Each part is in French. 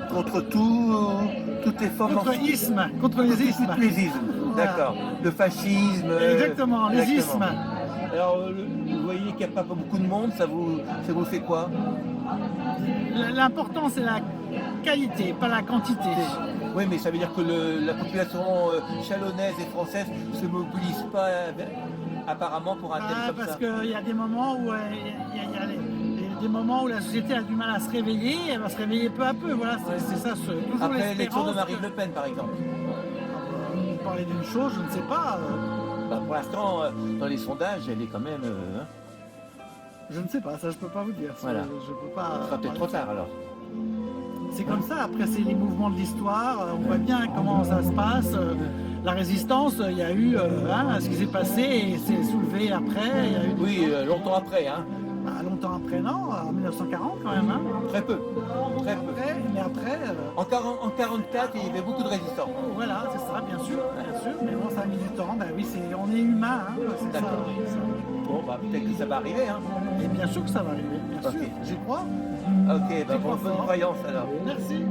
Contre toutes les formes... Contre les ismes. Tous les ismes, d'accord. Le fascisme... Exactement, les ismes. Alors, vous voyez qu'il n'y a pas beaucoup de monde, ça vous fait quoi? L'important, c'est la qualité, pas la quantité. Oui, mais ça veut dire que la population chalonnaise et française ne se mobilise pas apparemment pour un thème comme ça. Parce qu'il y a des moments où des moments où la société a du mal à se réveiller, elle va se réveiller peu à peu. Voilà, c'est ça. Après l'élection de Marine Le Pen, par exemple. Vous parlez d'une chose, je ne sais pas. Pour l'instant, dans les sondages, elle est quand même... Je ne sais pas, ça je peux pas vous dire. Voilà. Je peux pas. Ce sera peut-être trop tard alors. C'est comme ça, après c'est les mouvements de l'histoire, on voit bien comment ça se passe. La résistance, il y a eu ce qui s'est passé et c'est soulevé après. Il y a eu oui, longtemps après. Hein. Longtemps après, non, en 1940 quand même. Hein. Très peu. Mais après... En 1944, il y avait beaucoup de résistants. Voilà, c'est ça, bien sûr. Mais bon, ça a mis du temps. Ben oui, on est humain. Hein, c'est ça. Bon, peut-être que ça va arriver. Hein. Et bien sûr que ça va arriver, bien sûr. J'y crois. Ok, bonne croyance alors. Merci.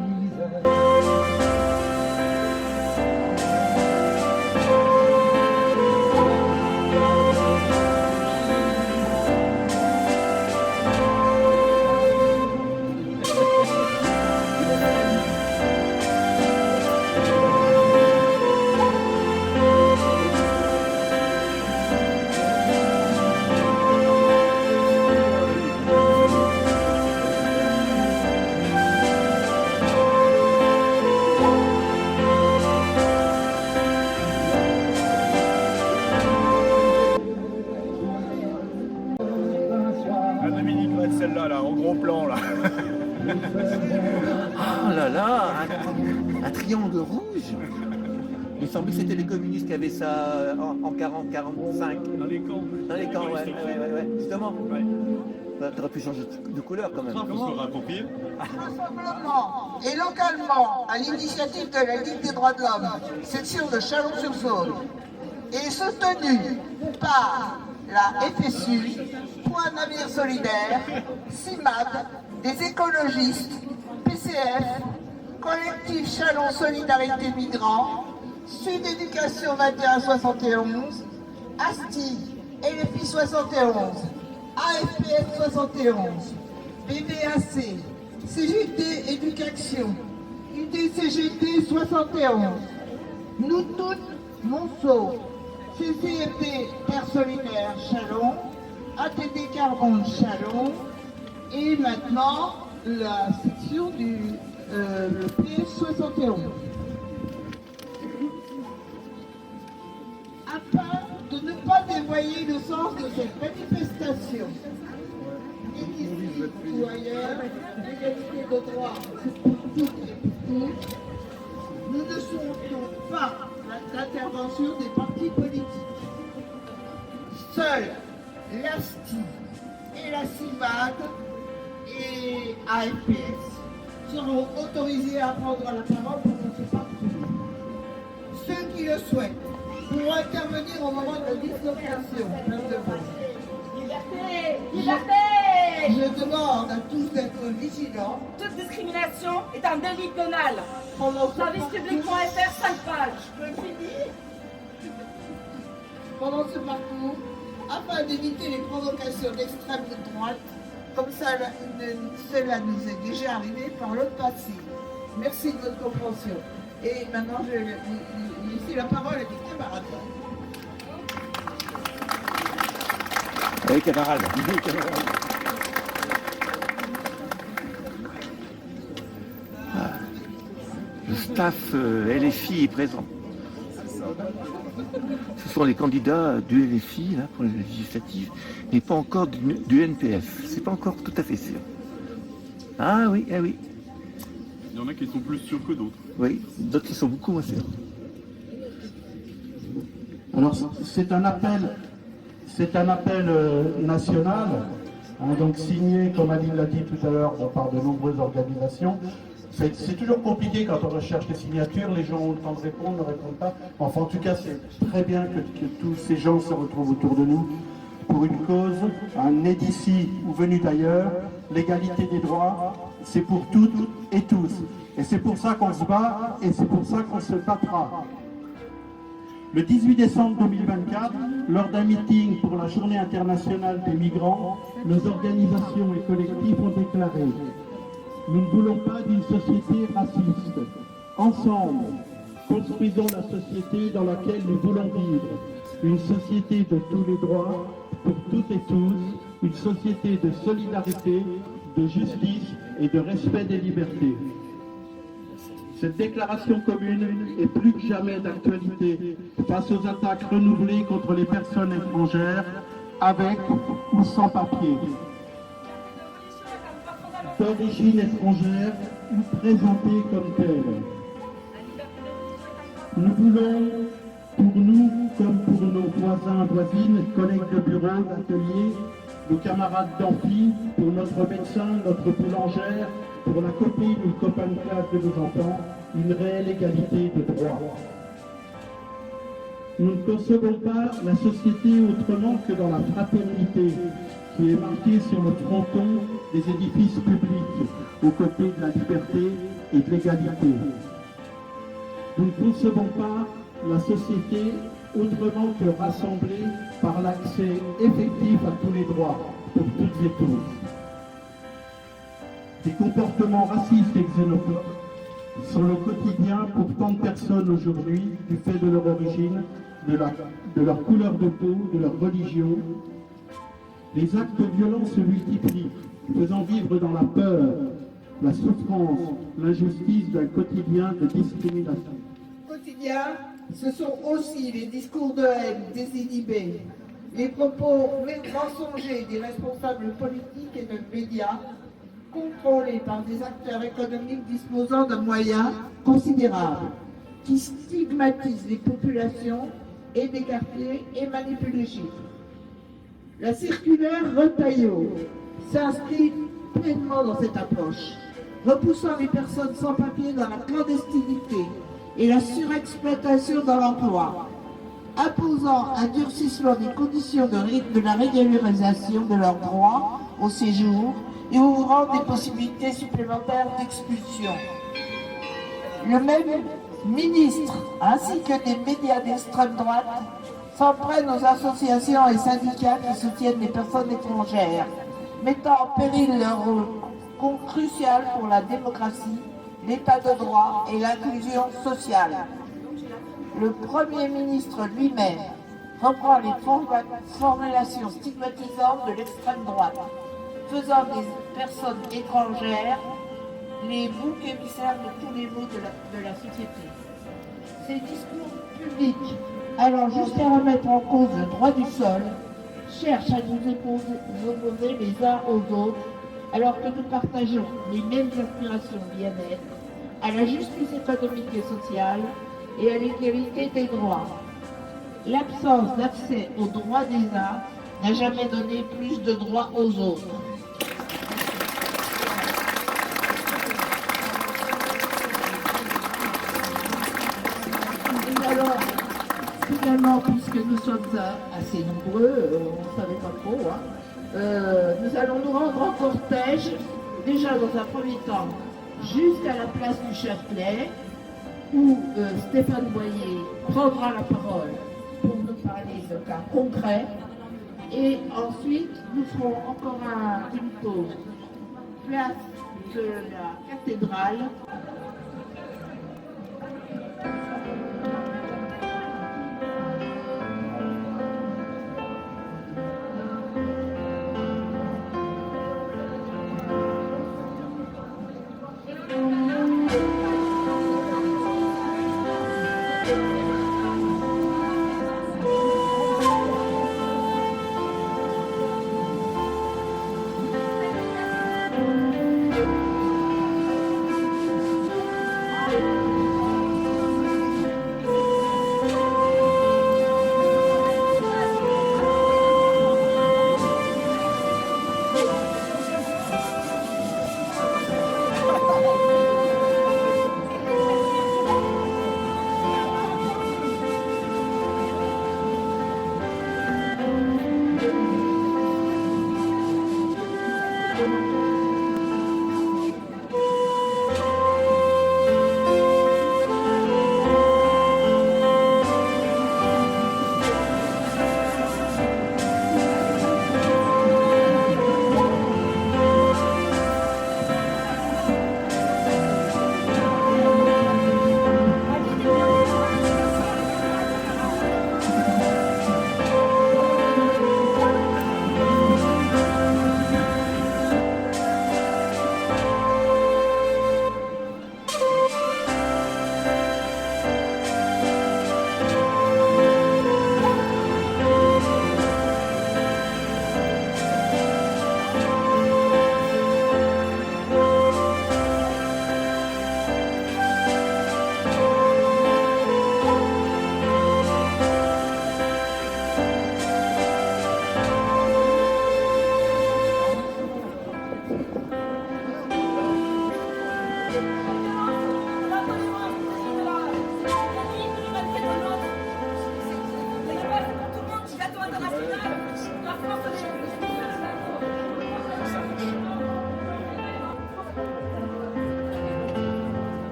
Celle-là, là, en gros plan, là. Oh là là, un triangle rouge. Il me semblait que c'était les communistes qui avaient ça en 40-45. Dans les camps. Dans les camps, ouais. Justement. Ouais. T'aurais pu changer de couleur quand même. Il faut se rapproprier. Rassemblement et localement à l'initiative de la Ligue des droits de l'homme, section de Chalon-sur-Saône, est soutenu par la FSU, Point Navire Solidaire, CIMAD, des écologistes, PCF, Collectif Chalon Solidarité Migrants, Sud Éducation 2171, ASTI, LFI 71, AFPF 71, BBAC, CGT Éducation, UDCGT 71, Nous toutes Monceau, CCFD Terre Solidaire Chalon, ATD Carbone Chalon et maintenant la section du PS 71. Afin de ne pas dévoyer le sens de cette manifestation, ici ou ailleurs, l'égalité de droit pour toutes et pour tous, nous ne souhaitons pas l'intervention des partis politiques. Seuls l'ASTI et la CIMAD et AFPS seront autorisés à prendre la parole pendant ce parcours. Ceux qui le souhaitent pourront intervenir au moment de la dislocation. Liberté! Liberté! Je demande à tous d'être vigilants. Toute discrimination est un délit pénal. Servicepublic.fr, 5 pages. Je finis. Pendant ce parcours, afin d'éviter les provocations d'extrême droite, comme cela nous est déjà arrivé par le passé. Merci de votre compréhension. Et maintenant, je vais laisser la parole à mes camarades. Oui, camarades. Oui, camarades. Ah. Le staff LFI est présent. Ce sont les candidats du LFI là, pour les législatives, mais pas encore du NPF. C'est pas encore tout à fait sûr. Ah oui, ah oui. Il y en a qui sont plus sûrs que d'autres. Oui, d'autres qui sont beaucoup moins sûrs. Alors c'est un appel national, hein, donc signé, comme Aline l'a dit tout à l'heure, par de nombreuses organisations. C'est toujours compliqué quand on recherche les signatures, les gens ont le temps de répondre, ne répondent pas. Enfin, en tout cas, c'est très bien que tous ces gens se retrouvent autour de nous pour une cause, née d'ici ou venue d'ailleurs. L'égalité des droits, c'est pour toutes et tous. Et c'est pour ça qu'on se bat et c'est pour ça qu'on se battra. Le 18 décembre 2024, lors d'un meeting pour la Journée internationale des migrants, nos organisations et collectifs ont déclaré: nous ne voulons pas d'une société raciste. Ensemble, construisons la société dans laquelle nous voulons vivre. Une société de tous les droits, pour toutes et tous, une société de solidarité, de justice et de respect des libertés. Cette déclaration commune est plus que jamais d'actualité face aux attaques renouvelées contre les personnes étrangères, avec ou sans papier, d'origine étrangère ou présentées comme telles. Nous voulons, pour nous comme pour nos voisins, voisines, collègues de bureau, d'atelier, nos camarades d'amphi, pour notre médecin, notre boulangère, pour la copine ou le copain de classe de nos enfants, une réelle égalité de droits. Nous ne concevons pas la société autrement que dans la fraternité qui est marquée sur le fronton des édifices publics, aux côtés de la liberté et de l'égalité. Nous ne concevons pas la société autrement que rassemblée par l'accès effectif à tous les droits, pour toutes et tous. Des comportements racistes et xénophobes sont le quotidien pour tant de personnes aujourd'hui, du fait de leur origine, de leur couleur de peau, de leur religion. Les actes violents se multiplient, faisant vivre dans la peur, la souffrance, l'injustice d'un quotidien de discrimination. Quotidien, ce sont aussi les discours de haine désinhibés, les propos mensongers des responsables politiques et de médias, contrôlés par des acteurs économiques disposant de moyens considérables, qui stigmatisent les populations et des quartiers et manipulent les chiffres. La circulaire Retailleau s'inscrit pleinement dans cette approche, repoussant les personnes sans papier dans la clandestinité et la surexploitation dans l'emploi, imposant un durcissement des conditions de la régularisation de leurs droits au séjour et ouvrant des possibilités supplémentaires d'expulsion. Le même ministre, ainsi que des médias d'extrême droite, s'en prennent aux associations et syndicats qui soutiennent les personnes étrangères, mettant en péril leur rôle crucial pour la démocratie, l'état de droit et l'inclusion sociale. Le Premier ministre lui-même reprend les formulations stigmatisantes de l'extrême droite, faisant des personnes étrangères les boucs émissaires de tous les maux de la société. Ces discours publics, allant jusqu'à remettre en cause le droit du sol, cherchent à nous opposer les uns aux autres, alors que nous partageons les mêmes aspirations au bien-être, à la justice économique et sociale, et à l'égalité des droits. L'absence d'accès aux droits des uns n'a jamais donné plus de droits aux autres. Et alors, finalement, puisque nous sommes assez nombreux, on ne savait pas trop, nous allons nous rendre en cortège, déjà dans un premier temps, jusqu'à la place du Châtelet, où Stéphane Boyer prendra la parole pour nous parler de cas concrets. Et ensuite, nous ferons encore une pause, place de la cathédrale.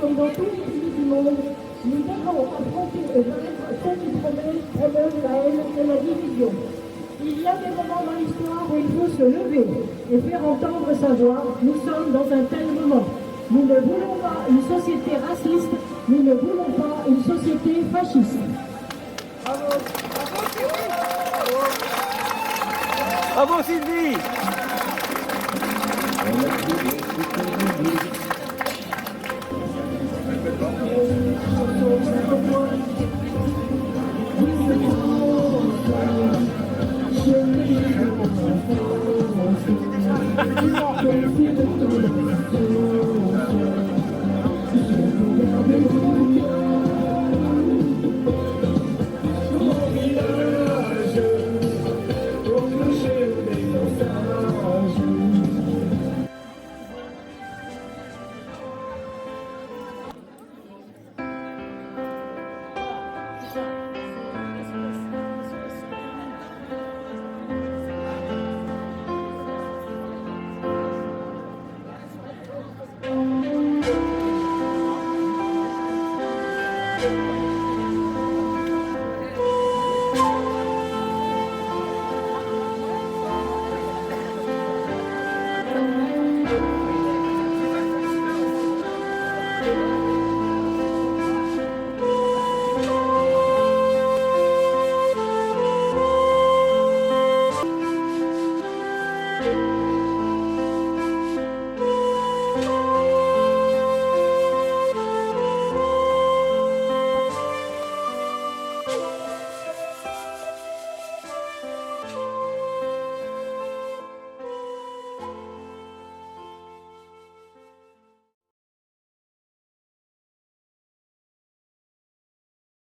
Comme dans tous les pays du monde, nous devons affronter ceux qui promeuvent la haine et la division. Il y a des moments dans l'histoire où il faut se lever et faire entendre sa voix. Nous sommes dans un tel moment. Nous ne voulons pas une société raciste, nous ne voulons pas une société fasciste. Bravo, bravo Sylvie. Thank you.